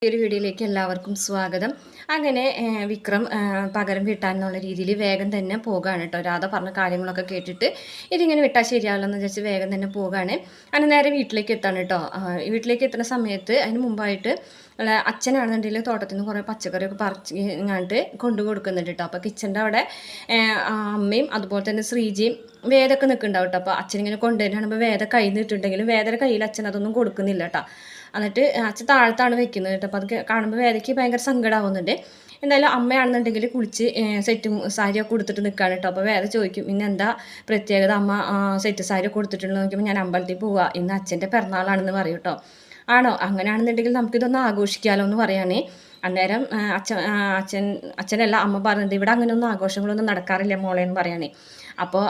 ഒരു വീഡിയോയിലേക്ക് എല്ലാവർക്കും സ്വാഗതം. അങ്ങനെ വിക്രം പകരം വീട്ടാനുള്ള രീതിയിൽ വേഗം തന്നെ പോകുകയാണ് കേട്ടോ. രാധ പറഞ്ഞ കാര്യങ്ങളൊക്കെ കേട്ടിട്ട് ഇതിങ്ങനെ വിട്ടാൽ ശരിയാവില്ല എന്ന് വിചാരിച്ച് വേഗം തന്നെ പോകുകയാണ്. അങ്ങനെ നേരെ വീട്ടിലേക്ക് എത്താണ് കേട്ടോ. വീട്ടിലേക്ക് എത്തുന്ന സമയത്ത് അതിന് മുമ്പായിട്ട് അച്ഛനാണെന്നുണ്ടെങ്കിൽ തോട്ടത്തിൽ നിന്ന് കുറേ പച്ചക്കറിയൊക്കെ പറിച്ച് ഇങ്ങോട്ട് കൊണ്ടു കൊടുക്കുന്നുണ്ട് കേട്ടോ. അപ്പോൾ കിച്ചൻ്റെ അവിടെ അമ്മയും അതുപോലെ തന്നെ ശ്രീജിയും വേദമൊക്കെ നിൽക്കുന്നുണ്ടാവും കേട്ടോ. അപ്പോൾ അച്ഛനിങ്ങനെ കൊണ്ടുവരാനുമ്പോൾ വേദ കയ്യിൽ നിന്നിട്ടുണ്ടെങ്കിലും വേദയുടെ കയ്യിൽ അച്ഛൻ അതൊന്നും കൊടുക്കുന്നില്ല കേട്ടോ. എന്നിട്ട് അച്ഛൻ താഴത്താണ് വെക്കുന്നത് കേട്ടോ. അപ്പോൾ അത് കാണുമ്പോൾ വേദയ്ക്ക് ഭയങ്കര സങ്കടമാവുന്നുണ്ട്. എന്തായാലും അമ്മയാണെന്നുണ്ടെങ്കിൽ കുളിച്ച് സെറ്റും സാരിയൊക്കെ കൊടുത്തിട്ട് നിൽക്കുകയാണ് കേട്ടോ. അപ്പോൾ വേദ ചോദിക്കും ഇന്ന് എന്താ പ്രത്യേകത അമ്മ സെറ്റ് സാരി കൊടുത്തിട്ടുണ്ടെന്ന് നോക്കിയപ്പോൾ ഞാൻ അമ്പലത്തിൽ പോവുക, ഇന്ന് അച്ഛൻ്റെ പിറന്നാളാണെന്ന് പറയും കേട്ടോ. ആണോ, അങ്ങനെയാണെന്നുണ്ടെങ്കിൽ നമുക്കിതൊന്ന് ആഘോഷിക്കാമല്ലോ എന്ന് പറയുകയാണേ. അന്നേരം അച്ഛനല്ല അമ്മ പറഞ്ഞത് ഇവിടെ അങ്ങനെയൊന്നും ആഘോഷങ്ങളൊന്നും നടക്കാറില്ല മോളെ എന്ന് പറയുകയാണേ. അപ്പോൾ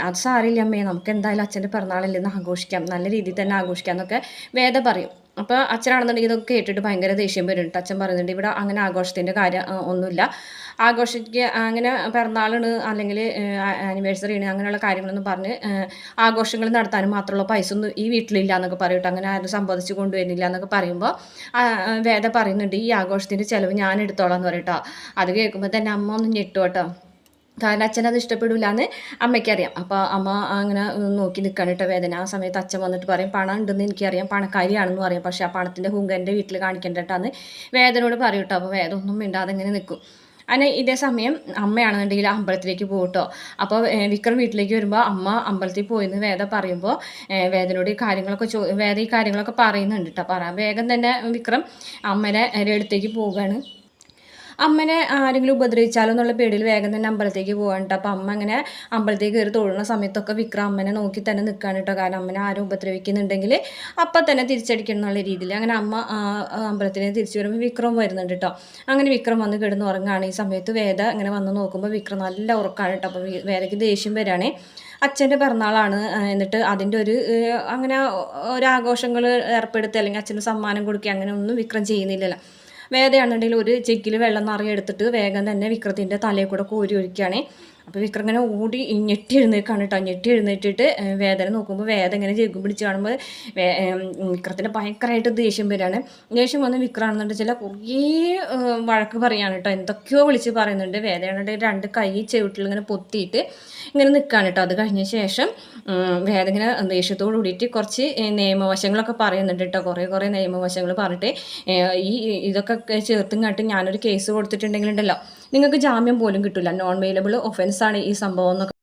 അത് സാറില്ല അമ്മേ, നമുക്ക് എന്തായാലും അച്ഛൻ്റെ പിറന്നാളല്ലെന്ന് ആഘോഷിക്കാം, നല്ല രീതിയിൽ തന്നെ ആഘോഷിക്കാം എന്നൊക്കെ വേദ പറയും. അപ്പോൾ അച്ഛനാണെന്നുണ്ടെങ്കിൽ ഇതൊക്കെ കേട്ടിട്ട് ഭയങ്കര ദേഷ്യം വരുന്നുണ്ട്. അച്ഛൻ പറയുന്നുണ്ട് ഇവിടെ അങ്ങനെ ആഘോഷത്തിൻ്റെ കാര്യം ഒന്നുമില്ല, ആഘോഷിക്കുക അങ്ങനെ പിറന്നാളാണ് അല്ലെങ്കിൽ ആനിവേഴ്സറിയാണ് അങ്ങനെയുള്ള കാര്യങ്ങളൊന്നും പറഞ്ഞ് ആഘോഷങ്ങൾ നടത്താനും മാത്രമുള്ള പൈസ ഒന്നും ഈ വീട്ടിലില്ല എന്നൊക്കെ പറയട്ടോ. അങ്ങനെ ആരും സമ്പാദിച്ച് കൊണ്ടുവരുന്നില്ല എന്നൊക്കെ പറയുമ്പോൾ വേദ പറയുന്നുണ്ട് ഈ ആഘോഷത്തിൻ്റെ ചിലവ് ഞാൻ എടുത്തോളാം എന്ന് പറയട്ടോ. അത് കേൾക്കുമ്പോൾ തന്നെ അമ്മ ഒന്ന് ഞെട്ടു കേട്ടോ. കാരണം അച്ഛനത് ഇഷ്ടപ്പെടില്ല എന്ന് അമ്മയ്ക്കറിയാം. അപ്പോൾ അമ്മ അങ്ങനെ നോക്കി നിൽക്കാൻ കേട്ടോ വേദന. ആ സമയത്ത് അച്ഛൻ വന്നിട്ട് പറയും പണം ഉണ്ടെന്ന് എനിക്കറിയാം, പണക്കാരിയാണെന്ന് പറയും, പക്ഷേ ആ പണത്തിൻ്റെ ഹുങ്ക എൻ്റെ വീട്ടിൽ കാണിക്കേണ്ടിട്ടാന്ന് വേദനോട് പറയും കേട്ടോ. അപ്പോൾ വേദ ഒന്നും മിണ്ടാതെ ഇങ്ങനെ നിൽക്കും. അങ്ങനെ ഇതേ സമയം അമ്മയാണെന്നുണ്ടെങ്കിൽ അമ്പലത്തിലേക്ക് പോകും. അപ്പോൾ വിക്രം വീട്ടിലേക്ക് വരുമ്പോൾ അമ്മ അമ്പലത്തിൽ പോയെന്ന് വേദ പറയുമ്പോൾ വേദനോട് ഈ കാര്യങ്ങളൊക്കെ വേദ ഈ കാര്യങ്ങളൊക്കെ പറയുന്നുണ്ട് കേട്ടോ. പറയാം വേഗം തന്നെ വിക്രം അമ്മയുടെ അടുത്തേക്ക് പോവുകയാണ്. അമ്മനെ ആരെങ്കിലും ഉപദ്രവിച്ചാലോ എന്നുള്ള പേടിയിൽ വേഗം തന്നെ അമ്പലത്തേക്ക് പോകാൻ കേട്ടോ. അപ്പോൾ അമ്മ അങ്ങനെ അമ്പലത്തേക്ക് കയറി തൊഴുന്ന സമയത്തൊക്കെ വിക്രം അമ്മനെ നോക്കി തന്നെ നിൽക്കാൻ കേട്ടോ. കാരണം അമ്മനെ ആരും ഉപദ്രവിക്കുന്നുണ്ടെങ്കിൽ അപ്പം തന്നെ തിരിച്ചടിക്കണം എന്നുള്ള രീതിയിൽ അങ്ങനെ അമ്മ അമ്പലത്തിലേക്ക് തിരിച്ചു വരുമ്പോൾ വിക്രം വരുന്നുണ്ട് കേട്ടോ. അങ്ങനെ വിക്രം വന്ന് കിടന്ന് ഉറങ്ങുകയാണ്. ഈ സമയത്ത് വേദ ഇങ്ങനെ വന്ന് നോക്കുമ്പോൾ വിക്രം നല്ല ഉറക്കമാണ് കേട്ടോ. അപ്പോൾ വേദയ്ക്ക് ദേഷ്യം വരികയാണ്. അച്ഛൻ്റെ പിറന്നാളാണ്, എന്നിട്ട് അതിൻ്റെ ഒരു അങ്ങനെ ഒരാഘോഷങ്ങൾ ഏർപ്പെടുത്തുക അല്ലെങ്കിൽ അച്ഛന് സമ്മാനം കൊടുക്കുക അങ്ങനെ ഒന്നും വിക്രം ചെയ്യുന്നില്ലല്ലോ. വേദയാണെന്നുണ്ടെങ്കിൽ ഒരു ചെക്കിൽ വെള്ളം നിറയെ എടുത്തിട്ട് വേഗം തന്നെ വിക്രത്തിൻ്റെ തലയിൽ കൂടെ കോരി ഒഴിക്കുകയാണ്. അപ്പോൾ വിക്രം ഇങ്ങനെ ഓടി ഞെട്ടി എഴുന്നേൽക്കാണ് കേട്ടോ. ഞെട്ടി എഴുന്നേറ്റിട്ട് വേദന നോക്കുമ്പോൾ വേദ ഇങ്ങനെ ജഗ്ഗും പിടിച്ച് കാണുമ്പോൾ വിക്രത്തിന് ഭയങ്കരമായിട്ട് ദേഷ്യം വരികയാണ്. ദേഷ്യം വന്ന് വിക്രമാണെന്നുണ്ടെങ്കിൽ ചില കുറേ വഴക്ക് പറയുകയാണ് കേട്ടോ. എന്തൊക്കെയോ വിളിച്ച് പറയുന്നുണ്ട്. വേദയാണെന്നുണ്ടെങ്കിൽ രണ്ട് കൈ ചെവിട്ടിൽ ഇങ്ങനെ പൊത്തിയിട്ട് ഇങ്ങനെ നിൽക്കുകയാണ് കേട്ടോ. അത് കഴിഞ്ഞ ശേഷം വേദ ഇങ്ങനെ ദേഷ്യത്തോട് കൂടിയിട്ട് കുറച്ച് നിയമവശങ്ങളൊക്കെ പറയുന്നുണ്ട് കേട്ടോ. കുറേ നിയമവശങ്ങൾ പറഞ്ഞിട്ട് ഇതൊക്കെ ചേർത്തും കാട്ടി ഞാനൊരു കേസ് കൊടുത്തിട്ടുണ്ടെങ്കിലുണ്ടല്ലോ നിങ്ങൾക്ക് ജാമ്യം പോലും കിട്ടില്ല, നോൺ വെയിലബിൾ ഒഫൻസാണ് ഈ സംഭവം എന്നൊക്കെ